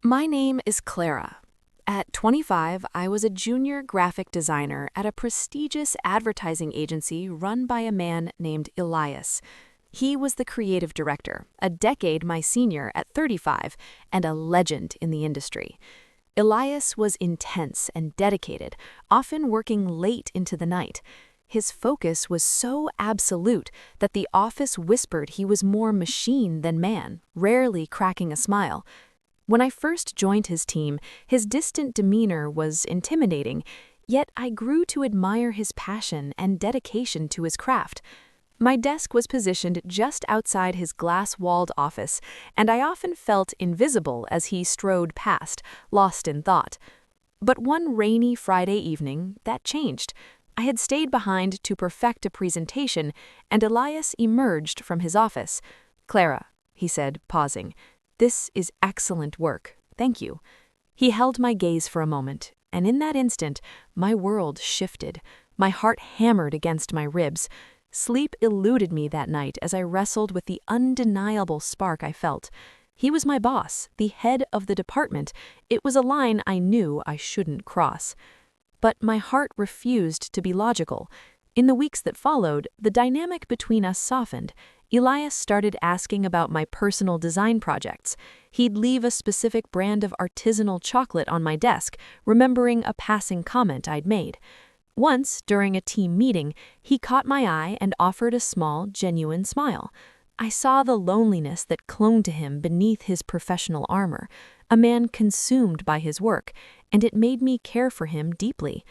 My name is Clara. At 25, I was a junior graphic designer at a prestigious advertising agency run by a man named Elias. He was the creative director, a decade my senior at 35, and a legend in the industry. Elias was intense and dedicated, often working late into the night. His focus was so absolute that the office whispered he was more machine than man, rarely cracking a smile. When I first joined his team, his distant demeanor was intimidating, yet I grew to admire his passion and dedication to his craft. My desk was positioned just outside his glass-walled office, and I often felt invisible as he strode past, lost in thought. But one rainy Friday evening, that changed. I had stayed behind to perfect a presentation, and Elias emerged from his office. "Clara," he said, pausing. "This is excellent work. Thank you." He held my gaze for a moment, and in that instant, my world shifted. My heart hammered against my ribs. Sleep eluded me that night as I wrestled with the undeniable spark I felt. He was my boss, the head of the department. It was a line I knew I shouldn't cross. But my heart refused to be logical. In the weeks that followed, the dynamic between us softened. Elias started asking about my personal design projects. He'd leave a specific brand of artisanal chocolate on my desk, remembering a passing comment I'd made. Once, during a team meeting, he caught my eye and offered a small, genuine smile. I saw the loneliness that clung to him beneath his professional armor, a man consumed by his work, and it made me care for him deeply.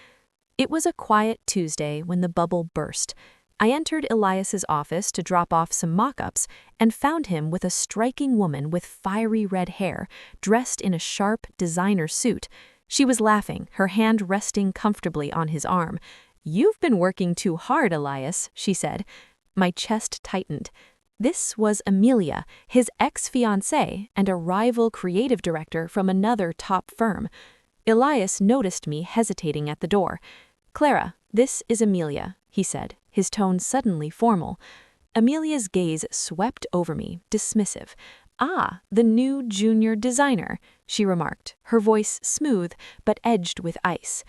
It was a quiet Tuesday when the bubble burst. I entered Elias's office to drop off some mock-ups and found him with a striking woman with fiery red hair, dressed in a sharp designer suit. She was laughing, her hand resting comfortably on his arm. "You've been working too hard, Elias," she said. My chest tightened. This was Amelia, his ex-fiancée and a rival creative director from another top firm. Elias noticed me hesitating at the door. "Clara, this is Amelia," he said, his tone suddenly formal. Amelia's gaze swept over me, dismissive. "Ah, the new junior designer," she remarked, her voice smooth but edged with ice.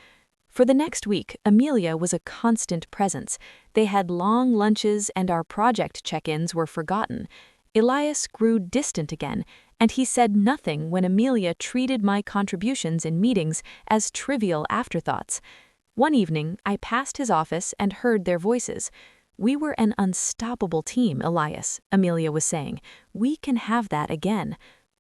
For the next week, Amelia was a constant presence. They had long lunches and our project check-ins were forgotten. Elias grew distant again, and he said nothing when Amelia treated my contributions in meetings as trivial afterthoughts. One evening, I passed his office and heard their voices. "We were an unstoppable team, Elias," Amelia was saying. "We can have that again."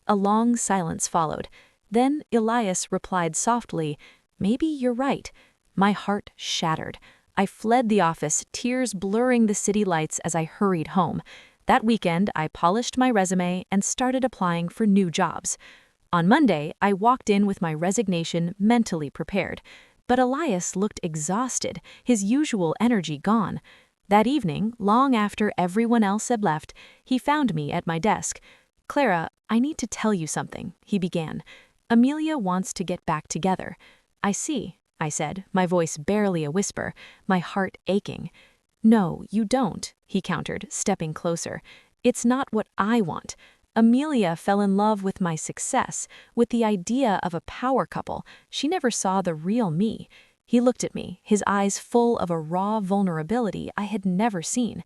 A long silence followed. Then Elias replied softly, "Maybe you're right." My heart shattered. I fled the office, tears blurring the city lights as I hurried home. That weekend, I polished my resume and started applying for new jobs. On Monday, I walked in with my resignation mentally prepared. But Elias looked exhausted, his usual energy gone. That evening, long after everyone else had left, he found me at my desk. "Clara, I need to tell you something," he began. "Amelia wants to get back together." "I see," I said, my voice barely a whisper, my heart aching. "No, you don't," he countered, stepping closer. "It's not what I want. Amelia fell in love with my success, with the idea of a power couple. She never saw the real me." He looked at me, his eyes full of a raw vulnerability I had never seen.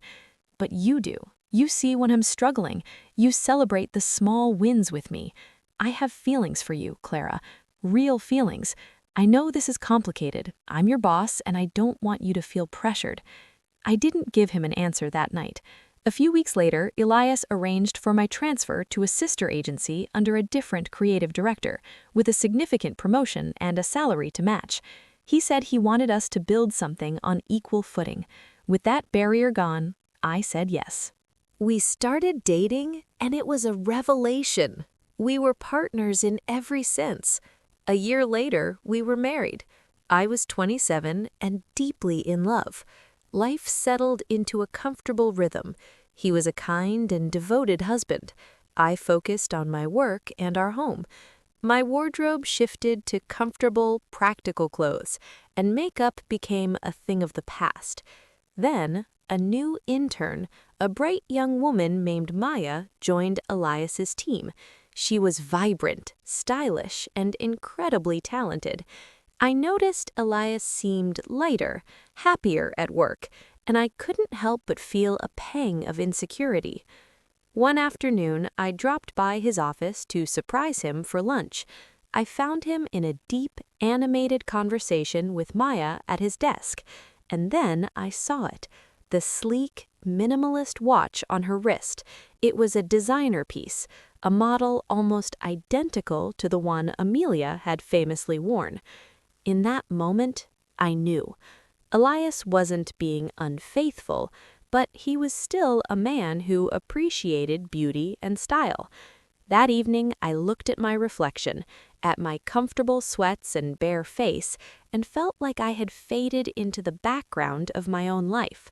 "But you do. You see when I'm struggling. You celebrate the small wins with me. I have feelings for you, Clara. Real feelings. I know this is complicated. I'm your boss, and I don't want you to feel pressured." I didn't give him an answer that night. A few weeks later, Elias arranged for my transfer to a sister agency under a different creative director, with a significant promotion and a salary to match. He said he wanted us to build something on equal footing. With that barrier gone, I said yes. We started dating, and it was a revelation. We were partners in every sense. A year later, we were married. I was 27 and deeply in love. Life settled into a comfortable rhythm. He was a kind and devoted husband. I focused on my work and our home. My wardrobe shifted to comfortable, practical clothes, and makeup became a thing of the past. Then, a new intern, a bright young woman named Maya, joined Elias's team. She was vibrant, stylish, and incredibly talented. I noticed Elias seemed lighter, happier at work, and I couldn't help but feel a pang of insecurity. One afternoon, I dropped by his office to surprise him for lunch. I found him in a deep, animated conversation with Maya at his desk, and then I saw it. The sleek, minimalist watch on her wrist. It was a designer piece, a model almost identical to the one Amelia had famously worn. In that moment, I knew. Elias wasn't being unfaithful, but he was still a man who appreciated beauty and style. That evening, I looked at my reflection, at my comfortable sweats and bare face, and felt like I had faded into the background of my own life.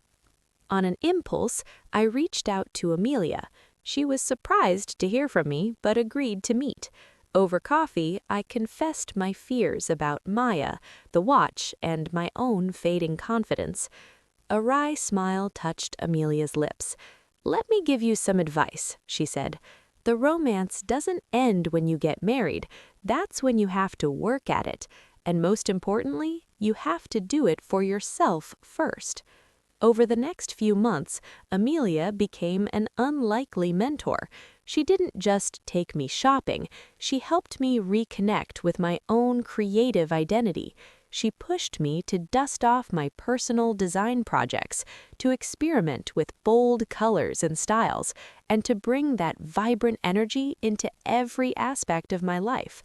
On an impulse, I reached out to Amelia. She was surprised to hear from me, but agreed to meet. Over coffee, I confessed my fears about Maya, the watch, and my own fading confidence. A wry smile touched Amelia's lips. "Let me give you some advice," she said. "The romance doesn't end when you get married. That's when you have to work at it. And most importantly, you have to do it for yourself first." Over the next few months, Amelia became an unlikely mentor. She didn't just take me shopping, she helped me reconnect with my own creative identity. She pushed me to dust off my personal design projects, to experiment with bold colors and styles, and to bring that vibrant energy into every aspect of my life.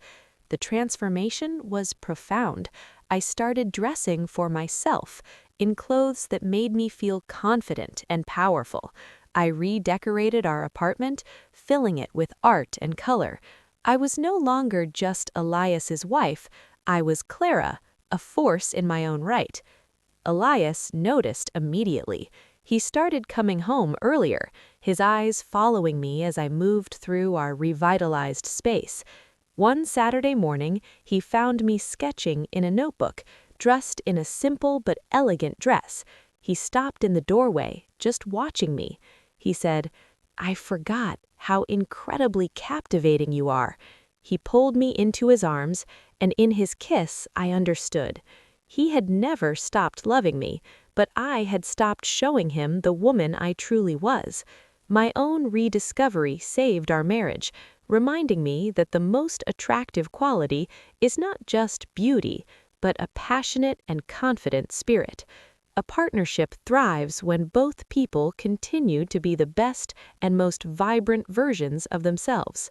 The transformation was profound. I started dressing for myself, in clothes that made me feel confident and powerful. I redecorated our apartment, filling it with art and color. I was no longer just Elias's wife, I was Clara, a force in my own right. Elias noticed immediately. He started coming home earlier, his eyes following me as I moved through our revitalized space. One Saturday morning, he found me sketching in a notebook, dressed in a simple but elegant dress. He stopped in the doorway, just watching me. He said, "I forgot how incredibly captivating you are." He pulled me into his arms, and in his kiss I understood. He had never stopped loving me, but I had stopped showing him the woman I truly was. My own rediscovery saved our marriage, reminding me that the most attractive quality is not just beauty, but a passionate and confident spirit. A partnership thrives when both people continue to be the best and most vibrant versions of themselves.